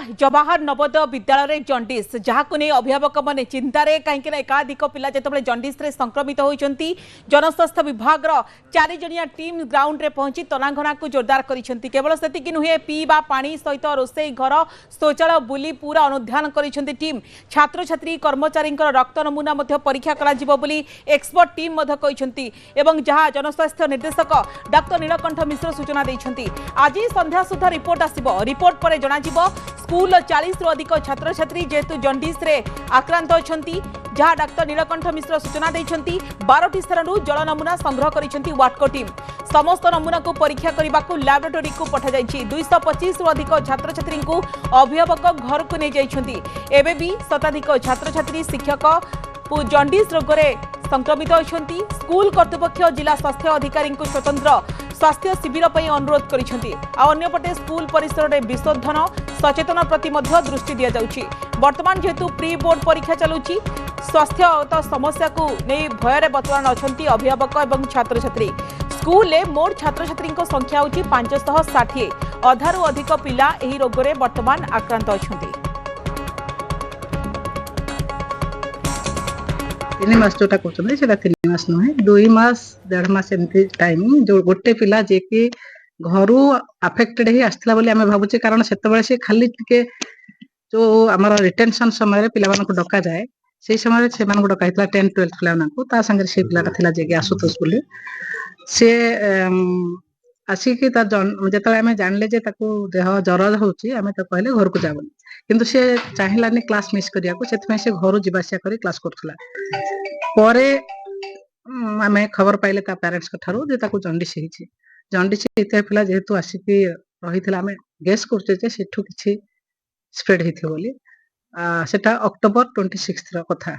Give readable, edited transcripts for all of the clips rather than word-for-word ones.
जवाहर नवोदय विद्यालय जंडिस जहां नहीं अभिभावक मैंने चिंतार कहीं एकाधिक पिला जो जंडिस संक्रमित होती जनस्वास्थ्य विभाग चार जणिया टीम ग्राउंड रे पहुंची तनाघना को जोरदार करिसेंती। केवल सेतिक नुहे पीवा पानी सहित रोषेई घर शौचालय बुली पूरा अनुधान करिसेंती टीम। छात्र छात्री कर्मचारी रक्त नमूना परीक्षा करा बोली एक्सपर्ट टीम कहिसेंती एवं जहां जनस्वास्थ्य निर्देशक डॉक्टर नीलकंठ मिश्र सूचना देइछंती। आज संध्या सुधा रिपोर्ट आसिबो। रिपोर्ट पर जणाजिबो स्कूल 40 रु अधिक छात्र छात्री जेतु जंडिस रे आक्रांत अछंती। जहां डॉक्टर नीलकंठ मिश्र सूचना देइछंती 12टी स्थानरू जल नमूना संग्रह करिसेंती वाटको टीम। समस्त नमूना को परीक्षा करने को लैबोरेटरी को पठा जाइछि। 225 रु अधिक छात्र छात्री को अभिभावक घर को नहीं जाइछंती। एबे भी शताधिक छात्र छात्री शिक्षक जंडिस रोग रे संक्रमित होती। स्कूल कर्तृपक्ष जिला स्वास्थ्य अधिकारी को स्वतंत्र स्वास्थ्य शिविर पर अनुरोध करिसेंती। अन्यपटे स्कूल परिसर में विशोधन सचेतन प्रति दृष्टि दि जाउछि। वर्तमान जेहेतु प्री बोर्ड परीक्षा चलुछि स्वास्थ्य समस्या को नहीं भयर बर्तमान अछंती अभिभावक एवं छात्र छात्री। स्कूल में मोट छात्र छात्री संख्या होछि 560। अधारू अधिक पिला एही रोग रे वर्तमान आक्रांत अछंती। 3 मास जोटा कहते हैं 3 मास नुहे 2 मास 1.5 मास एमती टाइम जो गोटे पिला जे कि घर अफेक्टेड ही आसला बोली आमे भाबुचे। कारण सेतबेले से खाली टिके जो आमर रिटेंशन समय पिला मानक डका जाए से समय से मानक डका हितला 10 12 पिला मानक ता संगे से पिलाटा थिला जे कि आसुतोष बोली से आसिकी ता जेतले आमे जानले जे ताको देह जर होची आमे त कहले घर को जाबनी किंतु से चाहिलानी क्लास मिस करिया को सेतमे से घर जिबासिया करी क्लास करथला। परे आमे खबर पाइले ता पेरेंट्स कठारो जे ताको जंडिस हिची। जंडिस हिते पिला जेहेतु आसिकी रहितला आमे गेस करचे जे सेठु किछि स्प्रेड हिथे बोली। सेटा अक्टोबर 26 र कथा।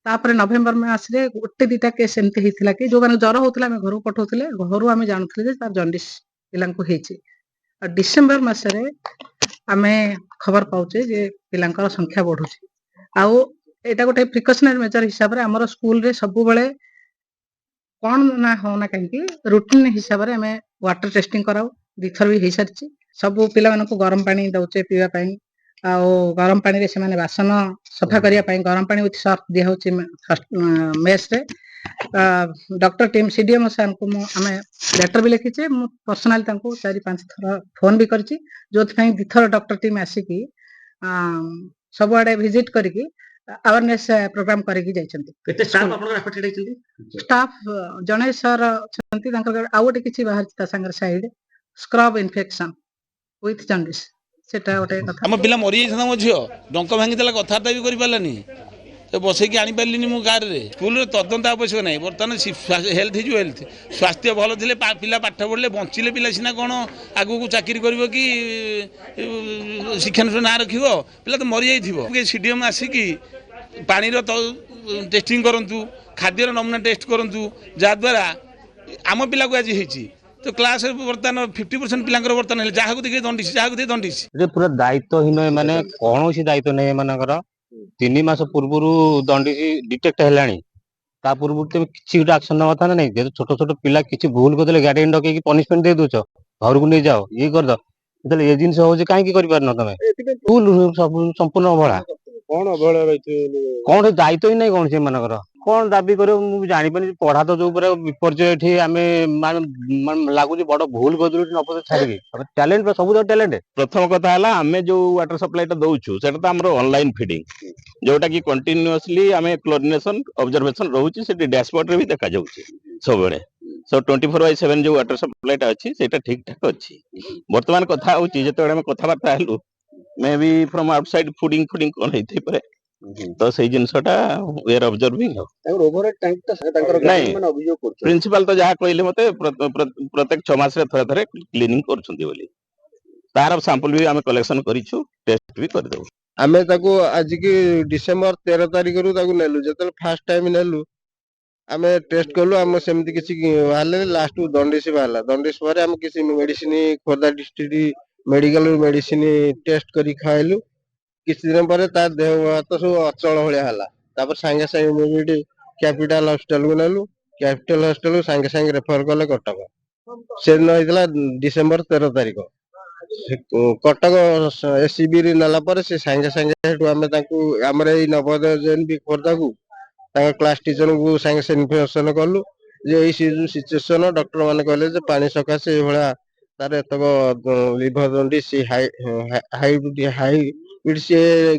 तापर नवेम्बर मास रे गोटे दिटा केस एमते हितला कि जो माने जर होतला आमे घर पठौतले घर आमे जानथले जे तार जंडिस पिलांको हिची। डिसेंबर मास रे आमे खबर पाउचे जे पिलांकर संख्या बढ़ुची। आउ एटा गोटे प्रिकॉशनरी मेजर हिसाब रे हमर स्कूल रे सब बेले कोन ना होना कहीं रूटीन हिसाब रे हमें वाटर टेस्टिंग कराओ। दिथर भी हिसारची सब पिला मानन को गरम पानी दउचे पीवा पई। आउ गरम पानी रे से माने बासन सफा करिया पई गरम पानी विथ सर्फ दिया होची मेस रे। डॉक्टर टीम सीडीएम सर को हमें लेटर भी लिखीचे पर्सनल तांको 4-5 थर फोन भी करची जो दिथर डॉक्टर टीम आसिकी सब आड़े विजिट करके अवेयरनेस प्रोग्राम करके जाइछंती। केते स्टाफ आपन अफेक्टेड हैछंती? स्टाफ जणे सर छंती तांकर आउ गोटे किछि बाहर ता संगर साइड स्क्रब इन्फेक्शन विथ जंडिस सेटा गोटे कथा। हम पिला मरि जाइछन मो झियो डंक भांगी देला कथाटा भी करि पालानी तो बसई कि आनी पारलिनी मु गार रे। स्कूल रे तदंत आवश्यक नहीं बर्तमान हेल्थ इज वेल्थ। स्वास्थ्य भल थिले पिला पाठ पढ़ले बंचिले पिला सिना कोन आगु को चाकरी करबो कि शिक्षण ना रखिबो पिला तो मरि जाइथिबो। सीडीएम आसिकी पानी रो टेस्टिंग करंतु खाद्य नमूना टेस्ट करंतु जा द्वारा आम पिला को आज हेची तो क्लास बर्तमान 50% पिलांकर बर्तमान जहाँ को देखिए दंडिस जहाँ को देखिए दंडिस पूरा दायित्वहीन माने कौन सी दायित्व नहीं एमानकर 3 मास पूर्व दंडिस डिटेक्ट हेलानी ता पूर्व तुम किसी गोटे एक्शन नवा था ना नहीं जेतो छोट छोट पिला किसी भूल करदे गार्डियन डके पनिशमेंट दे दोछ घर को नहीं जाओ ये कर दो तले ये जिंस हो जे काहे की करि पार न तमे फुल सब संपूर्ण अवहेला कौन अवहेला रहित कौन दायित्व ही नहीं कौन से एमानकर कौन दाबी करे मु जानि पानी पढ़ा तो जो पूरा विपर्जय एठी आमे लागु जे बड़ भूल करदलु न पते छाड़ी टैलेंट सब टैलेंट। प्रथम कथा हला आमे जो वाटर सप्लाई ता दउछु सेटा त हमरो ऑनलाइन फीडिंग जोटा कि कंटीन्यूअसली आमे क्लोरिनेशन ऑब्जर्वेशन रहउची सेठी डैशबोर्ड रे भी देखा जाउची सब बेले। सो 24/7 जो वाटर सप्लाई ता अछि सेटा ठीक ठाक अछि। वर्तमान कथा होची जेते हम कथा बार्ता हलु maybe from outside fooding कोन हेथि परे तो सही जिनसटा we are observing over tank ता तांकर गार्डन मन अभियोग करछ। प्रिंसिपल तो जहा कहले मते प्रत्येक 6 मास रे थरे थरे क्लीनिंग करछंती बोली तार सैंपल भी हमें कलेक्शन करिछु टेस्ट भी कर देबो। आमे ताको आज की डिसेंबर 13 तारिख रु ताको नेलु जतल फर्स्ट टाइम नेलु आमे टेस्ट करलु आम सेमति किछि हाले लास्ट दंडिस बाला दंडिस पर हम किछि मेडिसिन खोदा डिस्ट्रिक्ट मेडिकल मेडिसिन टेस्ट करी खाइलु किछि दिन पर ता देह तो सब अचल होलिया हला तापर संगे संगे इमिडिएट कैपिटल हॉस्पिटल को नेलु कैपिटल हॉस्पिटल संगे संगे रेफर करले कटक से दिन होइतला डिसेंबर 13 तारिख କଟକ SCB ନେଲା ପରେ ସେ ସାଙ୍ଗେ ସାଙ୍ଗେ ସେଠୁ ଆମେ ତାଙ୍କୁ ଆମର ଏଇ ନବୋଦୟ JNP ଖୋର୍ଦ୍ଧାକୁ ତାଙ୍କ କ୍ଲାସ ଟିଚରଙ୍କୁ ସାଙ୍ଗେ ସାଙ୍ଗେ ଇନଫର୍ମେସନ କଲୁ ଯେ ଏଇ ଯୋଉ ସିଚୁଏସନ ଡକ୍ଟର ମାନେ କହିଲେ ଯେ ପାଣି ସକାଶେ ଏଇଭଳିଆ ତାର ଏତକ ଲିଭର ଜଣ୍ଡିସ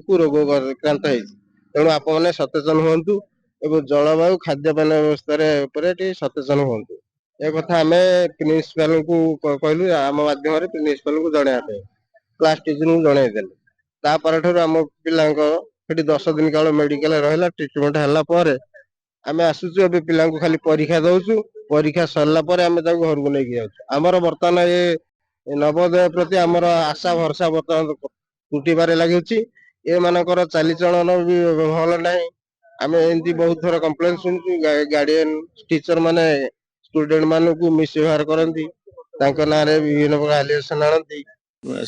କୁ ରୋଗ ଆକ୍ରାନ୍ତ ହେଇଛି। ତେଣୁ ଆପଣମାନେ ସଚେତନ ହୁଅନ୍ତୁ ଏବଂ ଜଳବାୟୁ ଖାଦ୍ୟପାନ ବ୍ୟବସ୍ଥାରେ ଉପରେ ଟିକେ ସଚେତନ ହୁଅନ୍ତୁ। ଏ କଥା ଆମେ ପ୍ରିନ୍ସିପାଲଙ୍କୁ କହିଲୁ, ଆମ ମାଧ୍ୟମରେ ପ୍ରିନ୍ସିପାଲଙ୍କୁ ଜଣେଇବା ପାଇଁ କ୍ଲାସ ଟିଚରଙ୍କୁ ଜଣେଇଦେଲେ। ତାପରଠାରୁ ଆମ ପିଲାଙ୍କ ସେଠି 10 ଦିନ କାଳ ମେଡିକାଲ ରହିଲା, ଟ୍ରିଟମେଣ୍ଟ ହେଲା ପରେ ଆମେ ଆସୁଛୁ। ଏବେ ପିଲାଙ୍କୁ ଖାଲି ପରୀକ୍ଷା ଦଉଛୁ, ପରୀକ୍ଷା ସରିଲା ପରେ ଆମେ ତାକୁ ଘରକୁ ନେଇକି ଯାଉଛୁ। ଆମର ବର୍ତ୍ତମାନ ଏ ନବୋଦୟ ପ୍ରତି ଆମର ଆଶା ଭରସା ବର୍ତ୍ତମାନ ତୁଟିବାରେ ଲାଗୁଛି। ଏମାନଙ୍କର ଚାଲିଚଳନ ବି ଭଲ ନାହିଁ। ଆମେ ଏମିତି ବହୁତ ଥର କମ୍ପ୍ଲେନ ଶୁଣିଛୁ, ଗାର୍ଡିଆନ ଟିଚର ମାନେ ଷ୍ଟୁଡେଣ୍ଟ ମାନଙ୍କୁ ମିସବ୍ୟବହାର କରନ୍ତି, ତାଙ୍କ ନାଁରେ ବିଭିନ୍ନ ପ୍ରକାର ଆଲିଗେସନ ଆଣନ୍ତି।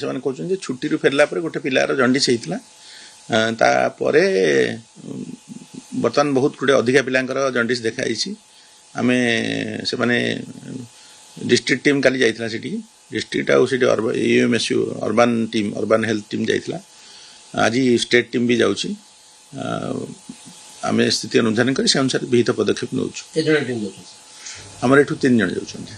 ସେମାନେ କହୁଛନ୍ତି ଯେ ଛୁଟିରୁ ଫେରିଲା ପରେ ଗୋଟେ ପିଲାର ଜଣ୍ଡିସ୍ ହେଇଥିଲା, ତାପରେ ବର୍ତ୍ତମାନ ବହୁତ ଗୁଡ଼ିଏ ଅଧିକା ପିଲାଙ୍କର ଜଣ୍ଡିସ୍ ଦେଖାଯାଇଛି। ଆମେ ସେମାନେ ଡିଷ୍ଟ୍ରିକ୍ଟ ଟିମ୍ କାଲି ଯାଇଥିଲା ସେଠି, ଡିଷ୍ଟ୍ରିକ୍ଟ ଆଉ ସେଠି UMSU ଅର୍ବାନ ହେଲ୍ଥ ଟିମ୍ ଯାଇଥିଲା। ଆଜି ଷ୍ଟେଟ୍ ଟିମ୍ ବି ଯାଉଛି। ଆମେ ସ୍ଥିତି ଅନୁଧ୍ୟାନ କରି ସେ ଅନୁସାରେ ବିହିତ ପଦକ୍ଷେପ ନେଉଛୁ। ଆମର ଏଠୁ 3 ଜଣ ଯାଉଛନ୍ତି।